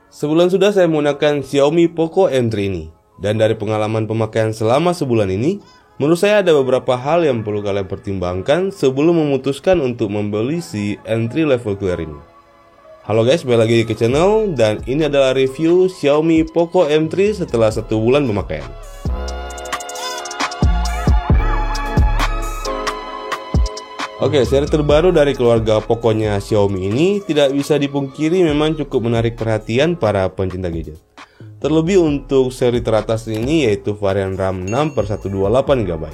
Sebulan sudah saya menggunakan Xiaomi Poco M3 ini. Dan dari pengalaman pemakaian selama sebulan ini, menurut saya ada beberapa hal yang perlu kalian pertimbangkan sebelum memutuskan untuk membeli si entry level clear ini. Halo guys, balik lagi ke channel dan ini adalah review Xiaomi Poco M3 setelah 1 bulan pemakaian. Oke, seri terbaru dari keluarga Poco-nya Xiaomi ini tidak bisa dipungkiri memang cukup menarik perhatian para pencinta gadget. Terlebih untuk seri teratas ini yaitu varian RAM 6/128GB.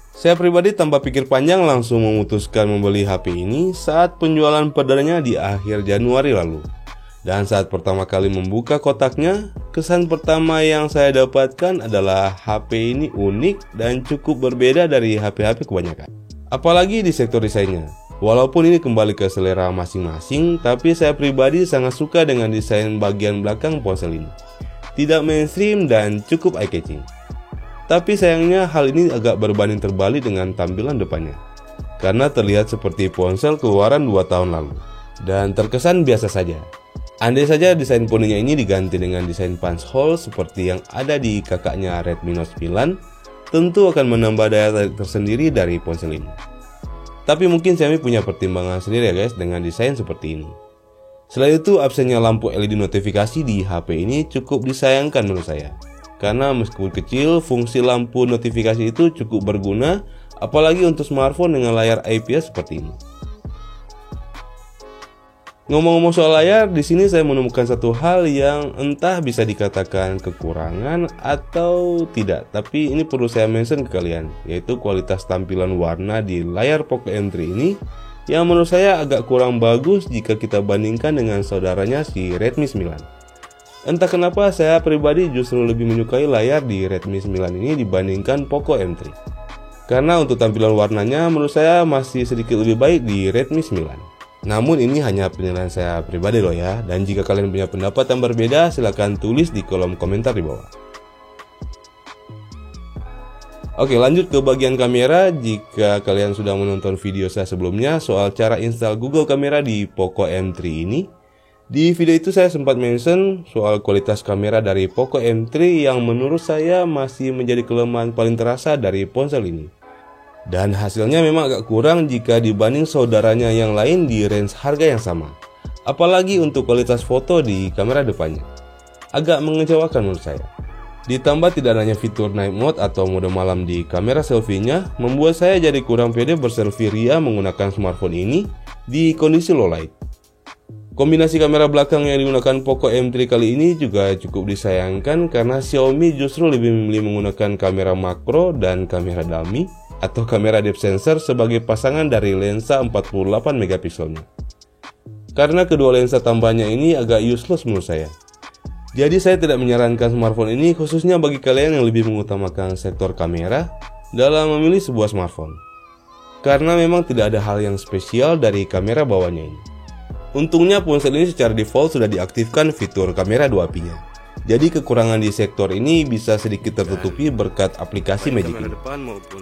Saya pribadi tanpa pikir panjang langsung memutuskan membeli HP ini saat penjualan perdananya di akhir Januari lalu. Dan saat pertama kali membuka kotaknya, kesan pertama yang saya dapatkan adalah HP ini unik dan cukup berbeda dari HP-HP kebanyakan. Apalagi di sektor desainnya. Walaupun ini kembali ke selera masing-masing, tapi saya pribadi sangat suka dengan desain bagian belakang ponsel ini. Tidak mainstream dan cukup eye-catching. Tapi sayangnya hal ini agak berbanding terbalik dengan tampilan depannya. Karena terlihat seperti ponsel keluaran 2 tahun lalu. Dan terkesan biasa saja. Andai saja desain poninya ini diganti dengan desain punch hole seperti yang ada di kakaknya Redmi Note 9, tentu akan menambah daya tarik tersendiri dari ponsel ini. Tapi mungkin Xiaomi punya pertimbangan sendiri ya guys dengan desain seperti ini. Selain itu, absennya lampu LED notifikasi di HP ini cukup disayangkan menurut saya. Karena meskipun kecil, fungsi lampu notifikasi itu cukup berguna, apalagi untuk smartphone dengan layar IPS seperti ini. Ngomong-ngomong soal layar, di sini saya menemukan satu hal yang entah bisa dikatakan kekurangan atau tidak, tapi ini perlu saya mention ke kalian, yaitu kualitas tampilan warna di layar Poco M3 ini yang menurut saya agak kurang bagus jika kita bandingkan dengan saudaranya si Redmi 9. Entah kenapa saya pribadi justru lebih menyukai layar di Redmi 9 ini dibandingkan Poco M3. Karena untuk tampilan warnanya menurut saya masih sedikit lebih baik di Redmi 9. Namun ini hanya penilaian saya pribadi loh ya, dan jika kalian punya pendapat yang berbeda silahkan tulis di kolom komentar di bawah. Oke, lanjut ke bagian kamera. Jika kalian sudah menonton video saya sebelumnya soal cara install Google Kamera di Poco M3 ini, di video itu saya sempat mention soal kualitas kamera dari Poco M3 yang menurut saya masih menjadi kelemahan paling terasa dari ponsel ini. Dan hasilnya memang agak kurang jika dibanding saudaranya yang lain di range harga yang sama. Apalagi untuk kualitas foto di kamera depannya. Agak mengecewakan menurut saya. Ditambah tidak adanya fitur night mode atau mode malam di kamera selfie-nya membuat saya jadi kurang pede berselfie ria menggunakan smartphone ini di kondisi low light. Kombinasi kamera belakang yang digunakan Poco M3 kali ini juga cukup disayangkan karena Xiaomi justru lebih memilih menggunakan kamera makro dan kamera dummy atau kamera depth sensor sebagai pasangan dari lensa 48 megapikselnya. Karena kedua lensa tambahnya ini agak useless menurut saya. Jadi saya tidak menyarankan smartphone ini khususnya bagi kalian yang lebih mengutamakan sektor kamera dalam memilih sebuah smartphone. Karena memang tidak ada hal yang spesial dari kamera bawahnya ini. Untungnya ponsel ini secara default sudah diaktifkan fitur kamera 2API-nya. Jadi kekurangan di sektor ini bisa sedikit tertutupi berkat aplikasi Magic ini.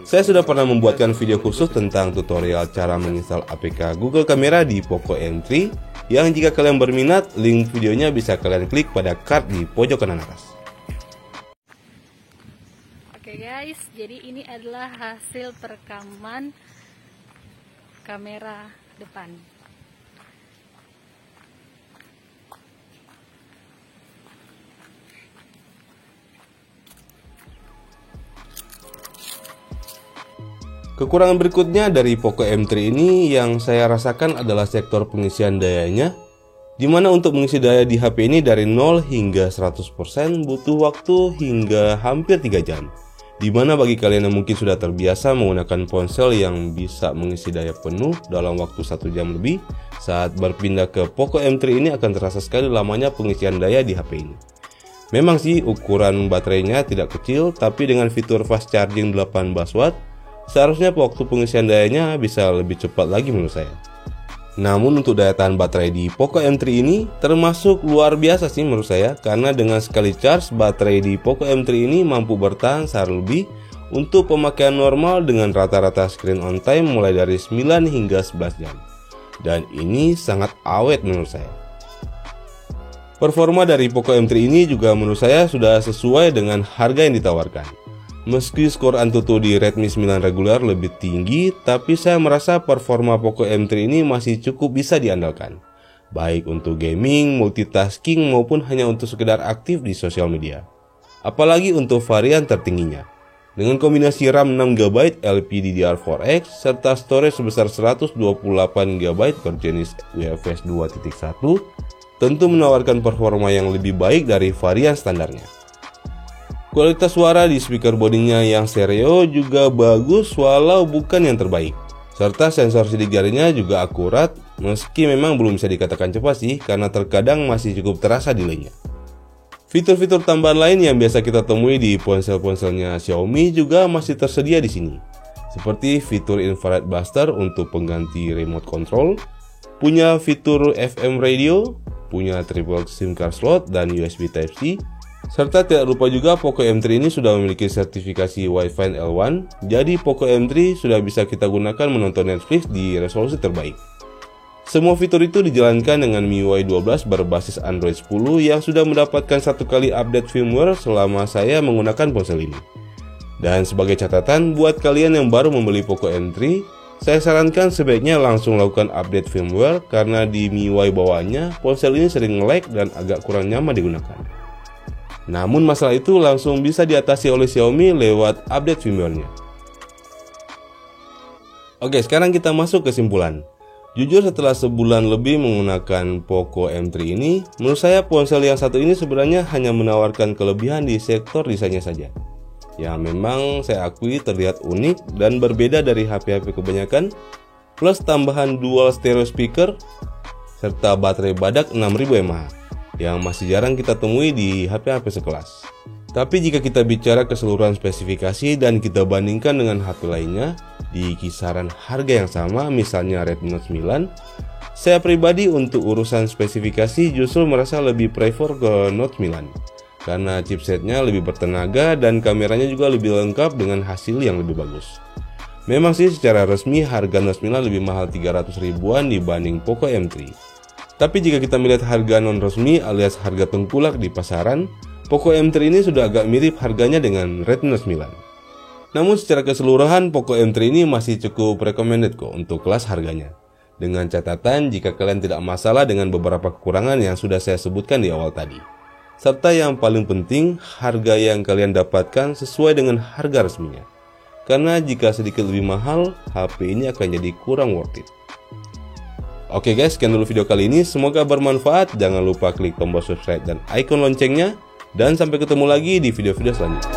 Saya sudah pernah membuatkan video khusus tentang tutorial cara menginstal APK Google Kamera di Poco M3 yang jika kalian berminat, link videonya bisa kalian klik pada card di pojok kanan atas. Oke guys, jadi ini adalah hasil perekaman kamera depan. Kekurangan berikutnya dari Poco M3 ini yang saya rasakan adalah sektor pengisian dayanya, dimana untuk mengisi daya di HP ini dari 0 hingga 100% butuh waktu hingga hampir 3 jam. Dimana bagi kalian yang mungkin sudah terbiasa menggunakan ponsel yang bisa mengisi daya penuh dalam waktu 1 jam lebih, saat berpindah ke Poco M3 ini akan terasa sekali lamanya pengisian daya di HP ini. Memang sih ukuran baterainya tidak kecil, tapi dengan fitur fast charging 18 watt, seharusnya waktu pengisian dayanya bisa lebih cepat lagi menurut saya. Namun untuk daya tahan baterai di Poco M3 ini termasuk luar biasa sih menurut saya, karena dengan sekali charge baterai di Poco M3 ini mampu bertahan sehari lebih untuk pemakaian normal dengan rata-rata screen on time mulai dari 9 hingga 11 jam. Dan ini sangat awet menurut saya. Performa dari Poco M3 ini juga menurut saya sudah sesuai dengan harga yang ditawarkan. Meski skor Antutu di Redmi 9 regular lebih tinggi, tapi saya merasa performa Poco M3 ini masih cukup bisa diandalkan, baik untuk gaming, multitasking, maupun hanya untuk sekedar aktif di sosial media. Apalagi untuk varian tertingginya. Dengan kombinasi RAM 6GB LPDDR4X serta storage sebesar 128GB berjenis UFS 2.1, tentu menawarkan performa yang lebih baik dari varian standarnya. Kualitas suara di speaker bodinya yang stereo juga bagus walau bukan yang terbaik. Serta sensor sidik jarinya juga akurat, meski memang belum bisa dikatakan cepat sih karena terkadang masih cukup terasa delaynya. Fitur-fitur tambahan lain yang biasa kita temui di ponsel-ponselnya Xiaomi juga masih tersedia di sini. Seperti fitur infrared buster untuk pengganti remote control, punya fitur FM radio, punya triple SIM card slot dan USB Type-C, serta tidak lupa juga Poco M3 ini sudah memiliki sertifikasi Wi-Fi L1, jadi Poco M3 sudah bisa kita gunakan menonton Netflix di resolusi terbaik. Semua fitur itu dijalankan dengan MIUI 12 berbasis Android 10 yang sudah mendapatkan 1 kali update firmware selama saya menggunakan ponsel ini. Dan sebagai catatan, buat kalian yang baru membeli Poco M3, saya sarankan sebaiknya langsung lakukan update firmware karena di MIUI bawaannya ponsel ini sering lag dan agak kurang nyaman digunakan. Namun masalah itu langsung bisa diatasi oleh Xiaomi lewat update firmware-nya. Oke, sekarang kita masuk kesimpulan. Jujur setelah sebulan lebih menggunakan Poco M3 ini, menurut saya ponsel yang satu ini sebenarnya hanya menawarkan kelebihan di sektor desainnya saja, yang memang saya akui terlihat unik dan berbeda dari HP-HP kebanyakan, plus tambahan dual stereo speaker serta baterai badak 6000 mAh yang masih jarang kita temui di HP-HP sekelas. Tapi jika kita bicara keseluruhan spesifikasi dan kita bandingkan dengan HP lainnya di kisaran harga yang sama, misalnya Redmi Note 9, saya pribadi untuk urusan spesifikasi justru merasa lebih prefer ke Note 9 karena chipsetnya lebih bertenaga dan kameranya juga lebih lengkap dengan hasil yang lebih bagus. Memang sih secara resmi harga Note 9 lebih mahal 300 ribuan dibanding Poco M3. Tapi jika kita melihat harga non resmi alias harga tengkulak di pasaran, Poco M3 ini sudah agak mirip harganya dengan Redmi Note 9. Namun secara keseluruhan Poco M3 ini masih cukup recommended kok untuk kelas harganya. Dengan catatan jika kalian tidak masalah dengan beberapa kekurangan yang sudah saya sebutkan di awal tadi. Serta yang paling penting, harga yang kalian dapatkan sesuai dengan harga resminya. Karena jika sedikit lebih mahal, HP ini akan jadi kurang worth it. Oke guys, sekian dulu video kali ini. Semoga bermanfaat. Jangan lupa klik tombol subscribe dan icon loncengnya. Dan sampai ketemu lagi di video-video selanjutnya.